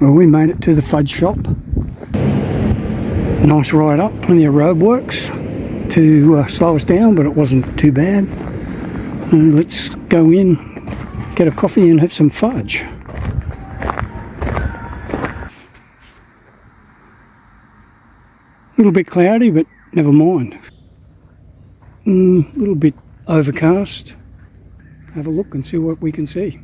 Well, we made it to the Fudge shop. Nice ride up, plenty of roadworks to slow us down, but it wasn't too bad. Let's go in, get a coffee and have some fudge. A little bit cloudy, but never mind. A little bit overcast. Have a look and see what we can see.